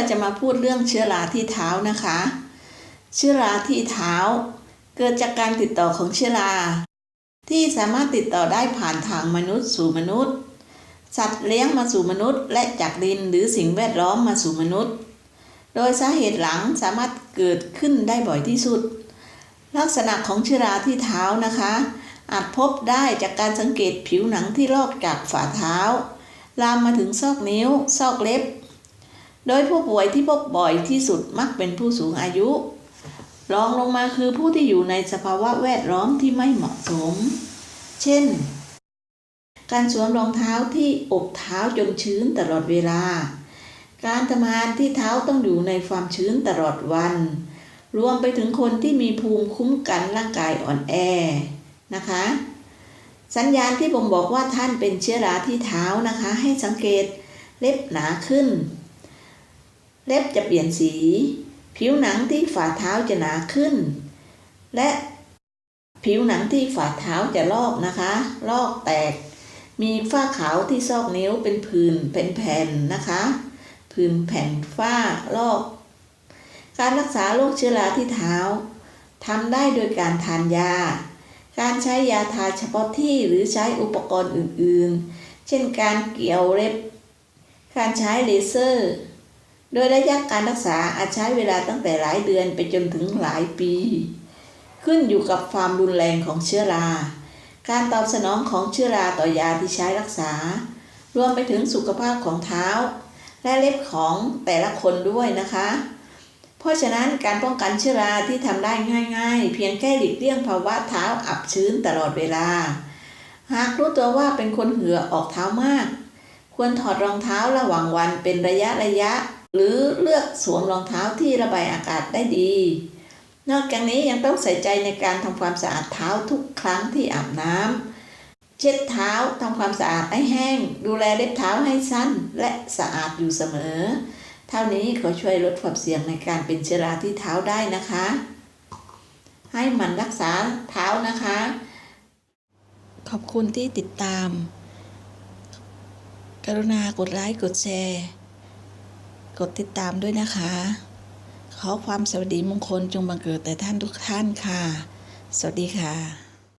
จะมาพูดเรื่องเชื้อราที่เท้านะคะเชื้อราที่เท้าเกิดจากการติดต่อของเชื้อราที่สามารถติดต่อได้ผ่านทางมนุษย์สู่มนุษย์สัตว์เลี้ยงมาสู่มนุษย์และจากดินหรือสิ่งแวดล้อมมาสู่มนุษย์โดยสาเหตุหลังสามารถเกิดขึ้นได้บ่อยที่สุดลักษณะของเชื้อราที่เท้านะคะอาจพบได้จากการสังเกตผิวหนังที่ลอกจากฝ่าเท้าลามมาถึงซอกนิ้วซอกเล็บโดยผู้ป่วยที่พบบ่อยที่สุดมักเป็นผู้สูงอายุรองลงมาคือผู้ที่อยู่ในสภาวะแวดล้อมที่ไม่เหมาะสมเช่นการสวมรองเท้าที่อบเท้าจนชื้นตลอดเวลาการทำงานที่เท้าต้องอยู่ในความชื้นตลอดวันรวมไปถึงคนที่มีภูมิคุ้มกันร่างกายอ่อนแอนะคะสัญญาณที่ผมบอกว่าท่านเป็นเชื้อราที่เท้านะคะให้สังเกตเล็บหนาขึ้นเล็บจะเปลี่ยนสีผิวหนังที่ฝ่าเท้าจะหนาขึ้นและผิวหนังที่ฝ่าเท้าจะลอกนะคะลอกแตกมีฝ้าขาวที่ซอกนิ้วเป็นผื่นเป็นแผ่นนะคะผื่นแผ่นฝ้าลอกการรักษาโรคเชื้อราที่เท้าทำได้โดยการทานยาการใช้ยาทาเฉพาะที่หรือใช้อุปกรณ์อื่นๆเช่นการเกี่ยวเล็บการใช้เลเซอร์โดยระยะการรักษาอาจใช้เวลาตั้งแต่หลายเดือนไปจนถึงหลายปีขึ้นอยู่กับความรุนแรงของเชื้อราการตอบสนองของเชื้อราต่อยาที่ใช้รักษารวมไปถึงสุขภาพของเท้าและเล็บของแต่ละคนด้วยนะคะเพราะฉะนั้นการป้องกันเชื้อราที่ทำได้ง่ายๆเพียงแค่หลีกเลี่ยงภาวะเท้าอับชื้นตลอดเวลาหากรู้ตัวว่าเป็นคนเหงื่อออกเท้ามากควรถอดรองเท้าระหว่างวันเป็นระยะหรือเลือกสวมรองเท้าที่ระบายอากาศได้ดีนอกจากนี้ยังต้องใส่ใจในการทำความสะอาดเท้าทุกครั้งที่อาบน้ำเช็ดเท้าทำความสะอาดให้แห้งดูแลเล็บเท้าให้สั้นและสะอาดอยู่เสมอเท่านี้เขาช่วยลดความเสี่ยงในการเป็นเชื้อราที่เท้าได้นะคะให้หมั่นรักษาเท้านะคะขอบคุณที่ติดตามกรุณากดไลค์กดแชร์กดติดตามด้วยนะคะขอความสวัสดีมงคลจงบังเกิดแต่ท่านทุกท่านค่ะสวัสดีค่ะ